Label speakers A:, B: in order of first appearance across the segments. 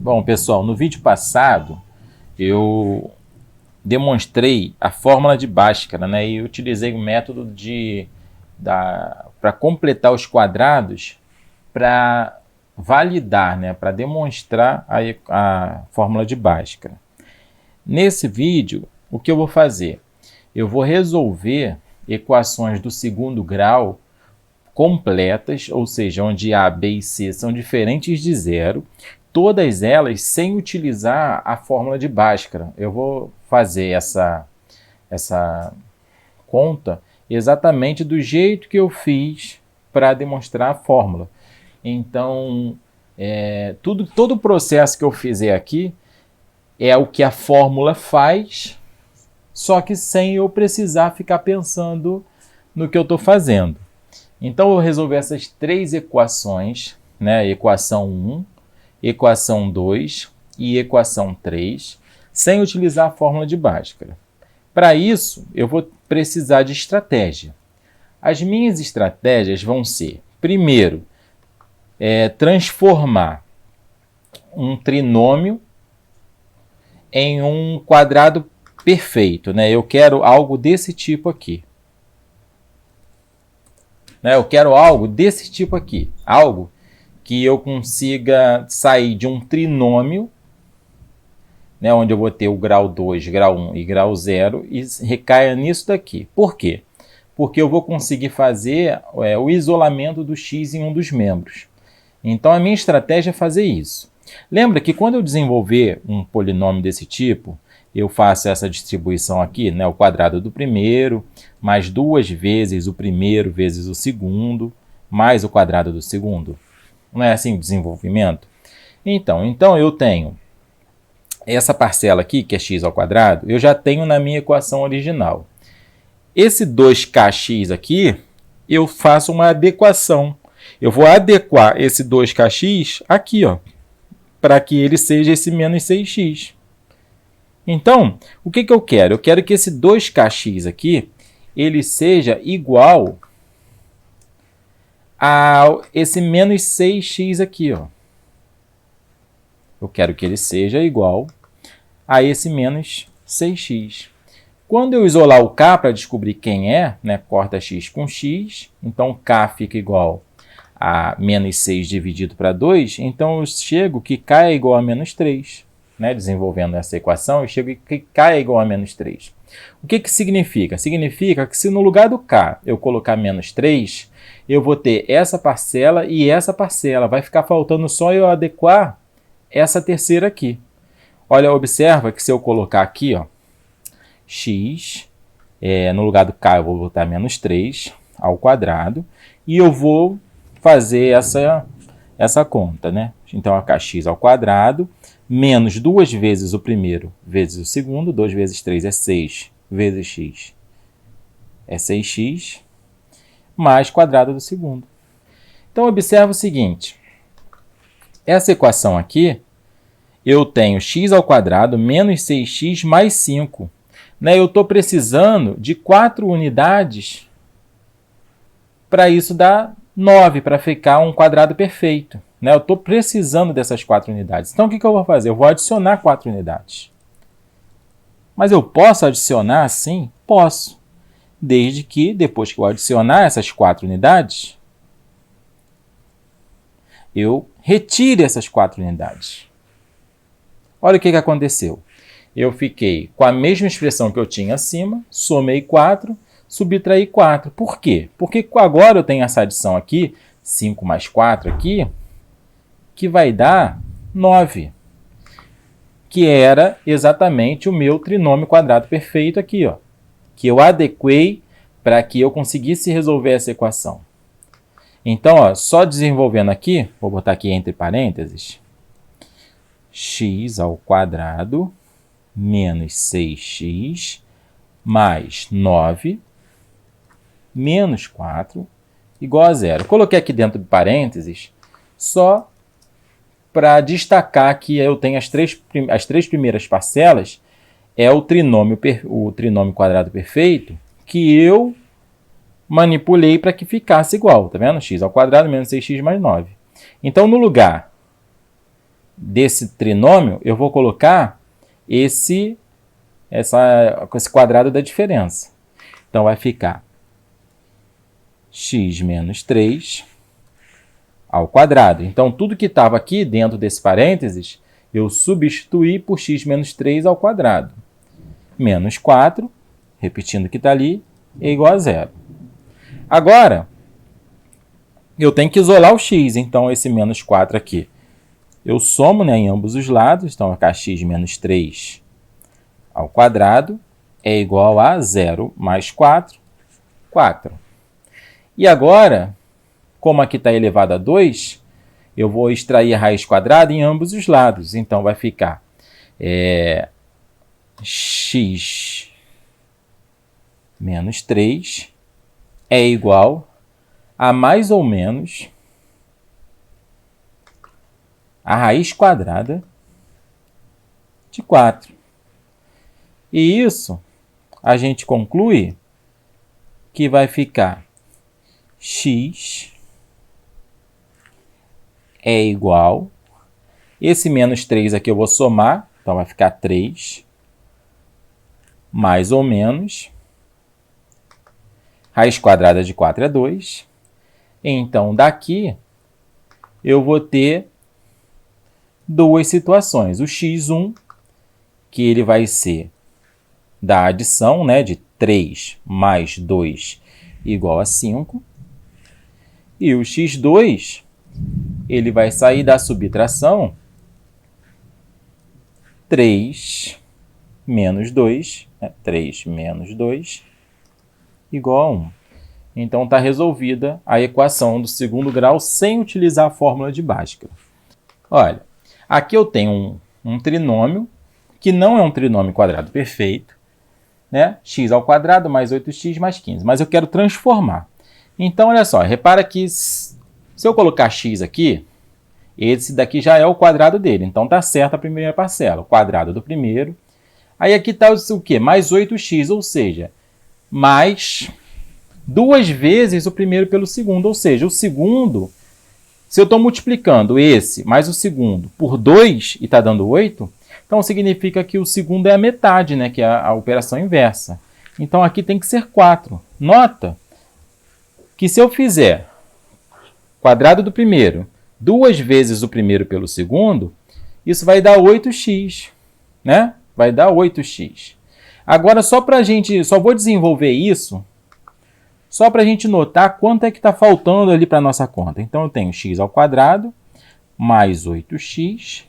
A: Bom, pessoal, no vídeo passado eu demonstrei a fórmula de Bhaskara, né? E utilizei o método para completar os quadrados para validar, né? Para demonstrar a fórmula de Bhaskara. Nesse vídeo, o que eu vou fazer? Eu vou resolver equações do segundo grau completas, ou seja, onde A, B e C são diferentes de zero, todas elas sem utilizar a fórmula de Bhaskara. Eu vou fazer essa conta exatamente do jeito que eu fiz para demonstrar a fórmula. Então, todo o processo que eu fizer aqui é o que a fórmula faz, só que sem eu precisar ficar pensando no que eu estou fazendo. Então, eu vou resolver essas três equações, né? Equação 1, equação 2 e equação 3, sem utilizar a fórmula de Bhaskara. Para isso, eu vou precisar de estratégia. As minhas estratégias vão ser, primeiro, transformar um trinômio em um quadrado perfeito, né? Eu quero algo desse tipo aqui. Eu quero algo desse tipo aqui, algo que eu consiga sair de um trinômio, né, onde eu vou ter o grau 2, grau 1 e grau 0, e recaia nisso daqui. Por quê? Porque eu vou conseguir fazer o isolamento do x em um dos membros. Então, a minha estratégia é fazer isso. Lembra que quando eu desenvolver um polinômio desse tipo, eu faço essa distribuição aqui, né, o quadrado do primeiro, mais 2 vezes o primeiro vezes o segundo, mais o quadrado do segundo. Não é assim o desenvolvimento? Então eu tenho essa parcela aqui, que é x ao quadrado, eu já tenho na minha equação original. Esse 2kx aqui, eu faço uma adequação. Eu vou adequar esse 2kx aqui, ó, para que ele seja esse menos 6x. Então, o que eu quero? Eu quero que esse 2kx aqui, ele seja igual a esse menos 6x aqui, ó. Eu quero que ele seja igual a esse menos 6x. Quando eu isolar o k para descobrir quem é, né, corta x com x, então k fica igual a menos 6 dividido para 2, então eu chego que k é igual a menos 3. Né, desenvolvendo essa equação, eu chego que k é igual a menos 3. O que significa? Significa que se no lugar do k eu colocar menos 3, eu vou ter essa parcela e essa parcela. Vai ficar faltando só eu adequar essa terceira aqui. Olha, observa que se eu colocar aqui, ó, x, no lugar do k eu vou botar menos 3 ao quadrado, e eu vou fazer essa conta, né? Então, a kx ao quadrado, menos 2 vezes o primeiro vezes o segundo, 2 vezes 3 é 6, vezes x é 6x, mais quadrado do segundo. Então, observa o seguinte, essa equação aqui, eu tenho x ao quadrado menos 6x mais 5. Né? Eu estou precisando de 4 unidades para isso dar 9, para ficar um quadrado perfeito. Eu estou precisando dessas 4 unidades. Então, o que eu vou fazer? Eu vou adicionar 4 unidades. Mas eu posso adicionar assim? Posso. Desde que, depois que eu adicionar essas 4 unidades, eu retire essas 4 unidades. Olha o que aconteceu. Eu fiquei com a mesma expressão que eu tinha acima, somei 4, subtraí 4. Por quê? Porque agora eu tenho essa adição aqui, 5 mais 4 aqui, que vai dar 9, que era exatamente o meu trinômio quadrado perfeito aqui, ó, que eu adequei para que eu conseguisse resolver essa equação. Então, ó, só desenvolvendo aqui, vou botar aqui entre parênteses, x ao quadrado menos 6x mais 9 menos 4 igual a 0. Coloquei aqui dentro de parênteses só para destacar que eu tenho as três primeiras parcelas, é o trinômio quadrado perfeito, que eu manipulei para que ficasse igual, tá vendo? X ao quadrado menos 6x mais 9. Então, no lugar desse trinômio, eu vou colocar esse quadrado da diferença. Então, vai ficar x menos 3 ao quadrado. Então, tudo que estava aqui dentro desse parênteses, eu substituí por x menos 3 ao quadrado. Menos 4, repetindo o que está ali, é igual a zero. Agora, eu tenho que isolar o x. Então, esse menos 4 aqui, eu somo, né, em ambos os lados. Então, vai ficar x menos 3 ao quadrado é igual a 0 mais 4, 4. E agora, como aqui está elevado a 2, eu vou extrair a raiz quadrada em ambos os lados. Então, vai ficar x menos 3 é igual a mais ou menos a raiz quadrada de 4. E isso a gente conclui que vai ficar x é igual, esse menos 3 aqui eu vou somar, então vai ficar 3, mais ou menos, raiz quadrada de 4 é 2. Então, daqui, eu vou ter duas situações. O x1, que ele vai ser da adição, né, de 3 mais 2 igual a 5. E o x2, ele vai sair da subtração 3 menos 2, né, 3 menos 2 igual a 1. Então, está resolvida a equação do segundo grau sem utilizar a fórmula de Bhaskara. Olha, aqui eu tenho um trinômio, que não é um trinômio quadrado perfeito, né? X ao quadrado mais 8x mais 15. Mas eu quero transformar. Então, olha só, repara que se eu colocar x aqui, esse daqui já é o quadrado dele. Então, está certo a primeira parcela, o quadrado do primeiro. Aí aqui está o quê? Mais 8x, ou seja, mais 2 vezes o primeiro pelo segundo. Ou seja, o segundo, se eu estou multiplicando esse mais o segundo por 2 e está dando 8, então significa que o segundo é a metade, né? Que é a operação inversa. Então, aqui tem que ser 4. Nota que se eu fizer quadrado do primeiro 2 vezes o primeiro pelo segundo, isso vai dar 8x, né? Vai dar 8x. Agora, só vou desenvolver isso, só para a gente notar quanto é que está faltando ali para a nossa conta. Então, eu tenho x ao quadrado mais 8x,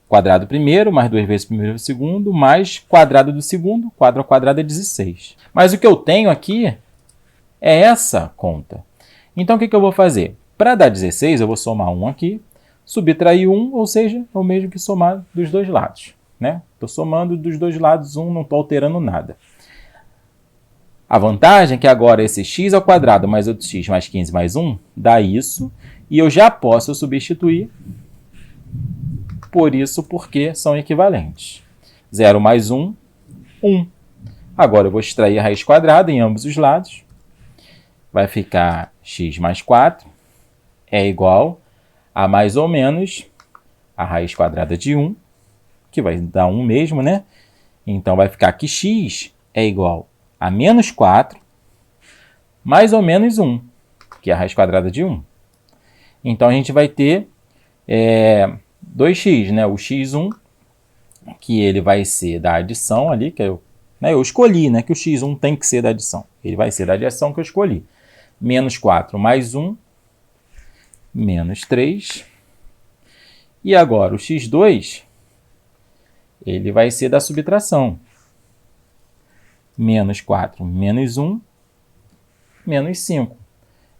A: quadrado primeiro, mais 2 vezes o primeiro segundo, mais quadrado do segundo, 4 ao quadrado é 16. Mas o que eu tenho aqui é essa conta. Então, o que eu vou fazer? Para dar 16, eu vou somar 1 aqui, subtrair 1, ou seja, é o mesmo que somar dos dois lados, né? Estou somando dos dois lados 1, não estou alterando nada. A vantagem é que agora esse x ao quadrado mais 8x mais 15 mais 1 dá isso, e eu já posso substituir por isso, porque são equivalentes. 0 mais 1, 1. Agora eu vou extrair a raiz quadrada em ambos os lados. Vai ficar x mais 4 é igual a mais ou menos a raiz quadrada de 1, que vai dar 1 mesmo, né? Então, vai ficar que x é igual a menos 4 mais ou menos 1, que é a raiz quadrada de 1. Então, a gente vai ter 2x, né? O x1, que ele vai ser da adição ali, que eu escolhi, né? Que o x1 tem que ser da adição. Ele vai ser da adição que eu escolhi. Menos 4 mais 1, menos 3. E agora, o x2, ele vai ser da subtração. Menos 4 menos 1, menos 5.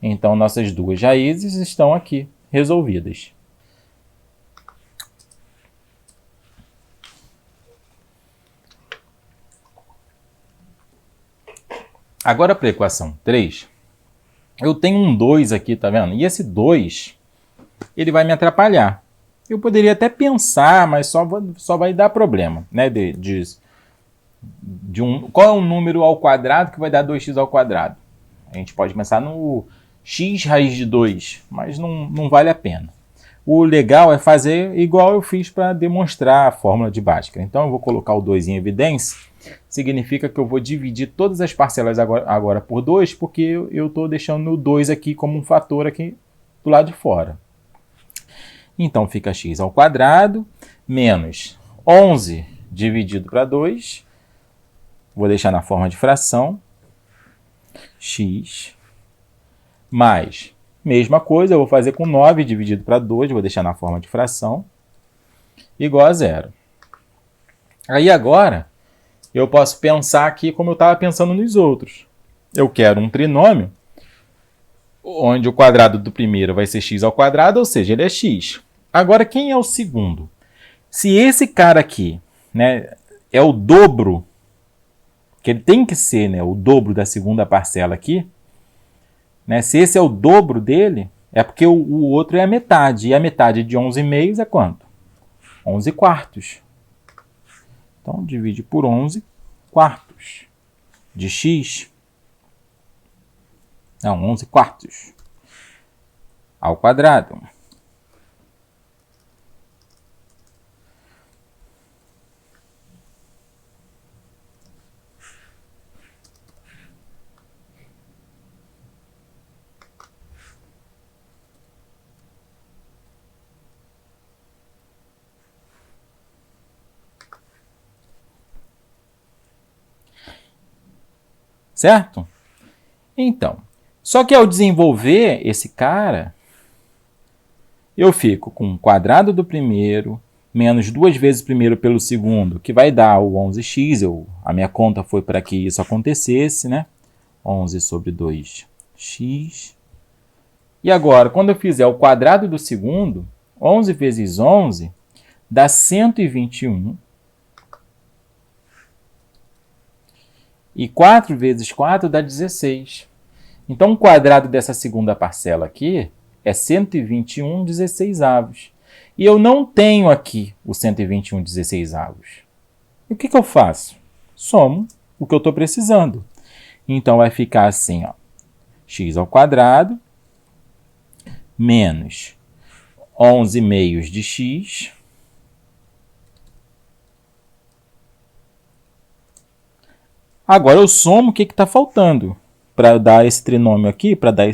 A: Então, nossas duas raízes estão aqui, resolvidas. Agora, para a equação 3, eu tenho um 2 aqui, tá vendo? E esse 2, ele vai me atrapalhar. Eu poderia até pensar, mas só vai dar problema, né? Qual é um número ao quadrado que vai dar 2x ao quadrado? A gente pode pensar no x raiz de 2, mas não vale a pena. O legal é fazer igual eu fiz para demonstrar a fórmula de Bhaskara. Então eu vou colocar o 2 em evidência, significa que eu vou dividir todas as parcelas agora por 2, porque eu estou deixando o 2 aqui como um fator aqui do lado de fora. Então fica x ao quadrado menos 11 dividido para 2, vou deixar na forma de fração, x, mais, mesma coisa, eu vou fazer com 9 dividido para 2, vou deixar na forma de fração, igual a 0. Aí agora, eu posso pensar aqui como eu estava pensando nos outros. Eu quero um trinômio, onde o quadrado do primeiro vai ser x ao quadrado, ou seja, ele é x. Agora, quem é o segundo? Se esse cara aqui, né, é o dobro, que ele tem que ser, né, o dobro da segunda parcela aqui, né, se esse é o dobro dele, é porque o outro é a metade. E a metade de 11 meios é quanto? 11 quartos. Então, divide por 11 quartos de x. Não, 11 quartos ao quadrado. Certo? Então, só que ao desenvolver esse cara, eu fico com o quadrado do primeiro, menos 2 vezes o primeiro pelo segundo, que vai dar o 11x. A minha conta foi para que isso acontecesse, né? 11 sobre 2x. E agora, quando eu fizer o quadrado do segundo, 11 vezes 11 dá 121. E 4 vezes 4 dá 16. Então, o quadrado dessa segunda parcela aqui é 121 16avos. E eu não tenho aqui o 121 16avos. E o que eu faço? Somo o que eu estou precisando. Então, vai ficar assim, ó, x ao quadrado menos 11 meios de x agora eu somo o que está faltando para dar esse trinômio aqui, para dar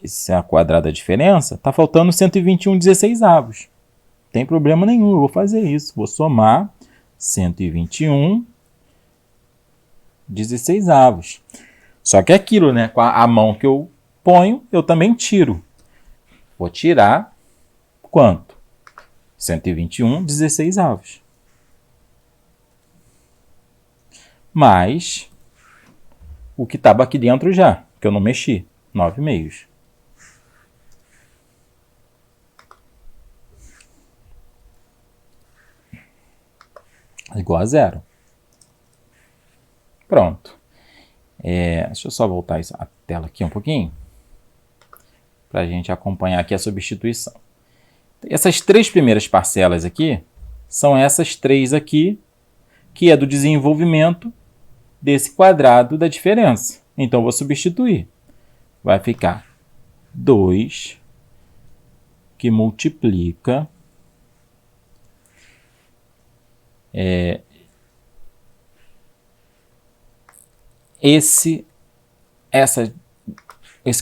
A: essa quadrada da diferença. Está faltando 121 16avos. Não tem problema nenhum, eu vou fazer isso. Vou somar 121 16avos. Só que é aquilo, né? Com a mão que eu ponho, eu também tiro. Vou tirar quanto? 121 16avos. Mais o que estava aqui dentro já, que eu não mexi, 9 meios. Igual a 0. Pronto. Deixa eu só voltar a tela aqui um pouquinho, para a gente acompanhar aqui a substituição. Essas 3 primeiras parcelas aqui, são essas 3 aqui, que é do desenvolvimento desse quadrado da diferença. Então, eu vou substituir. Vai ficar 2 que multiplica esse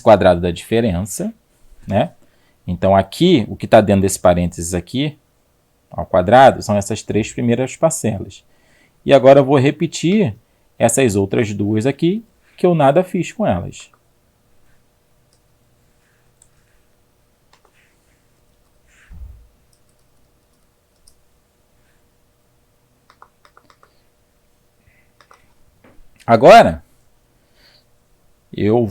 A: quadrado da diferença, né? Então, aqui, o que está dentro desse parênteses aqui, ao quadrado, são essas 3 primeiras parcelas. E agora eu vou repetir essas outras 2 aqui, que eu nada fiz com elas. Agora, eu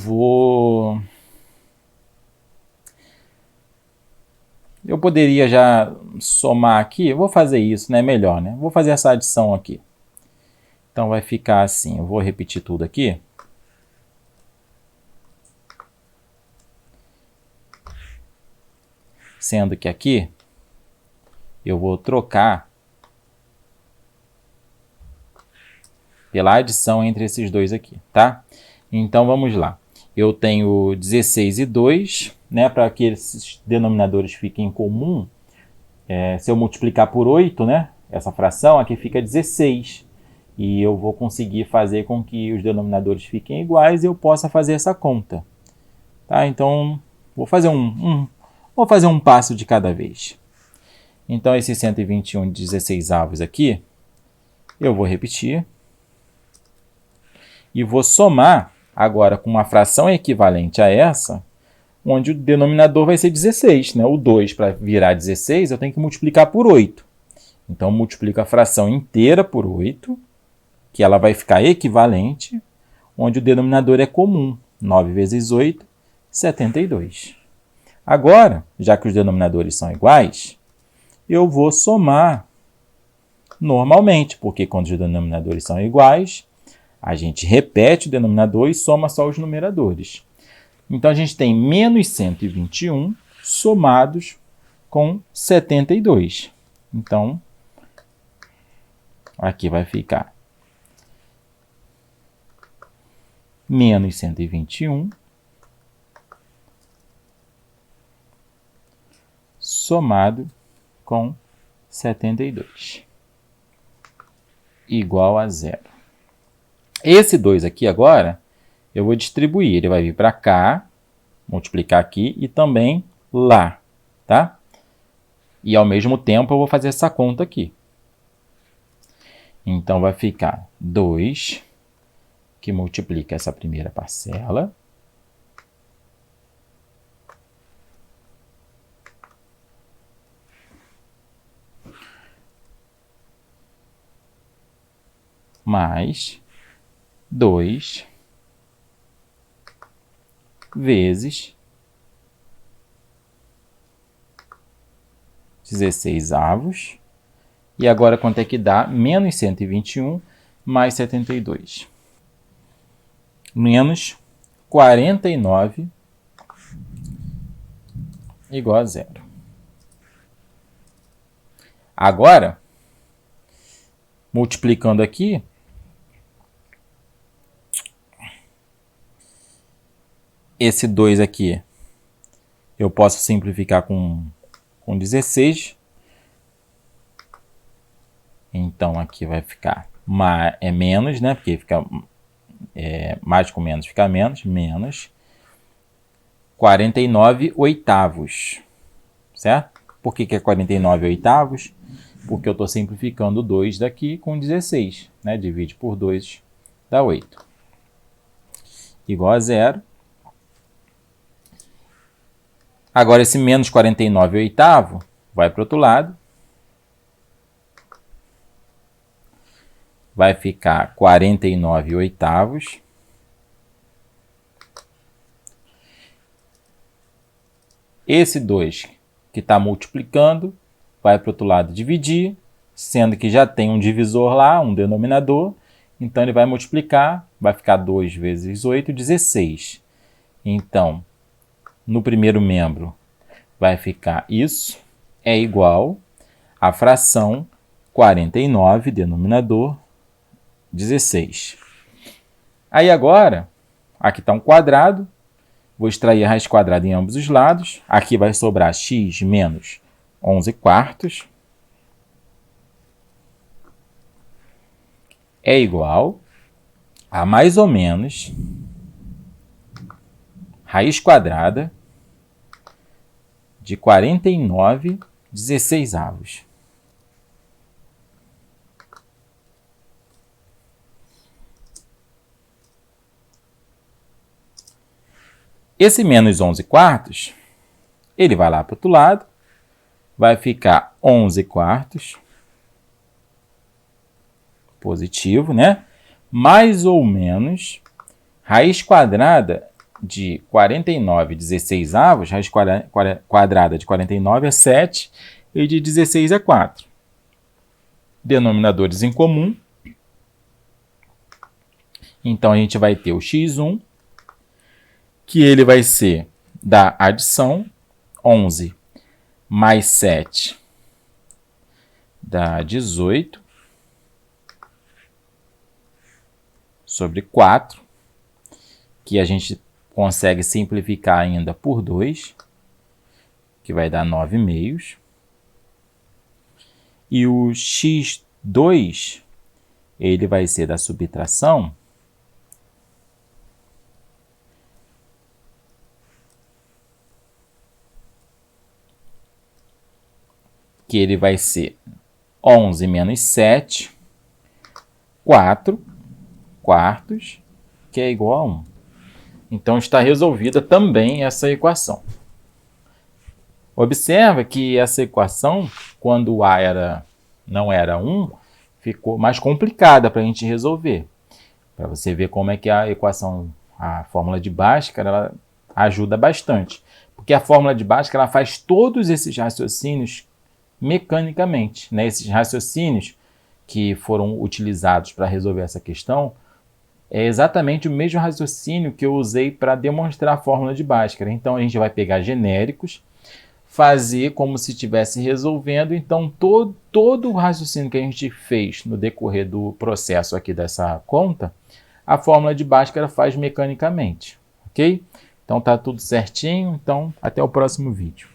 A: poderia já somar aqui, eu vou fazer isso, né? Melhor, né? Vou fazer essa adição aqui. Então, vai ficar assim, eu vou repetir tudo aqui. Sendo que aqui, eu vou trocar pela adição entre esses dois aqui, tá? Então, vamos lá. Eu tenho 16 e 2, né, para que esses denominadores fiquem em comum, se eu multiplicar por 8, né, essa fração, aqui fica 16. E eu vou conseguir fazer com que os denominadores fiquem iguais e eu possa fazer essa conta. Tá? Então, vou fazer um passo de cada vez. Então, esse 121 de 16avos aqui, eu vou repetir. E vou somar agora com uma fração equivalente a essa, onde o denominador vai ser 16. Né? O 2, para virar 16, eu tenho que multiplicar por 8. Então, eu multiplico a fração inteira por 8, que ela vai ficar equivalente, onde o denominador é comum. 9 vezes 8, 72. Agora, já que os denominadores são iguais, eu vou somar normalmente, porque quando os denominadores são iguais, a gente repete o denominador e soma só os numeradores. Então, a gente tem menos 121 somados com 72. Então, aqui vai ficar menos 121 somado com 72 igual a 0. Esse 2 aqui agora, eu vou distribuir. Ele vai vir para cá, multiplicar aqui e também lá, tá? E ao mesmo tempo eu vou fazer essa conta aqui. Então, vai ficar 2, que multiplica essa primeira parcela, mais 2 vezes 16avos. E agora quanto é que dá? Menos 121 mais 72. Menos 49 igual a 0. Agora, multiplicando aqui, esse 2 aqui, eu posso simplificar com 16. Então, aqui vai ficar menos, né? Porque fica mais com menos fica menos. Menos 49 oitavos. Certo? Por que é 49 oitavos? Porque eu estou simplificando 2 daqui com 16. Né? Divide por 2, dá 8. Igual a 0. Agora, esse menos 49 oitavo vai para o outro lado. Vai ficar 49 oitavos. Esse 2 que está multiplicando vai para o outro lado dividir, sendo que já tem um divisor lá, um denominador. Então, ele vai multiplicar, vai ficar 2 vezes 8, 16. Então, no primeiro membro vai ficar isso, é igual à fração 49, denominador, 16. Aí agora, aqui está um quadrado, vou extrair a raiz quadrada em ambos os lados. Aqui vai sobrar x menos 11 quartos. É igual a mais ou menos raiz quadrada de 49 16avos. Esse menos 11 quartos, ele vai lá para o outro lado, vai ficar 11 quartos, positivo, né? Mais ou menos raiz quadrada de 49 16avos, raiz quadrada de 49 é 7 e de 16 é 4. Denominadores em comum. Então, a gente vai ter o x1, que ele vai ser da adição, 11 mais 7 dá 18, sobre 4, que a gente consegue simplificar ainda por 2. que vai dar 9/2. E o x2, ele vai ser da subtração que ele vai ser 11 menos 7, 4 quartos, que é igual a 1. Então, está resolvida também essa equação. Observa que essa equação, quando o A não era 1, ficou mais complicada para a gente resolver. Para você ver como é que a equação, a fórmula de Bhaskara, ela ajuda bastante. Porque a fórmula de Bhaskara ela faz todos esses raciocínios mecanicamente, né? Esses raciocínios que foram utilizados para resolver essa questão é exatamente o mesmo raciocínio que eu usei para demonstrar a fórmula de Bhaskara. Então, a gente vai pegar genéricos, fazer como se estivesse resolvendo. Então, todo o raciocínio que a gente fez no decorrer do processo aqui dessa conta, a fórmula de Bhaskara faz mecanicamente, ok? Então, tá tudo certinho. Então, até o próximo vídeo.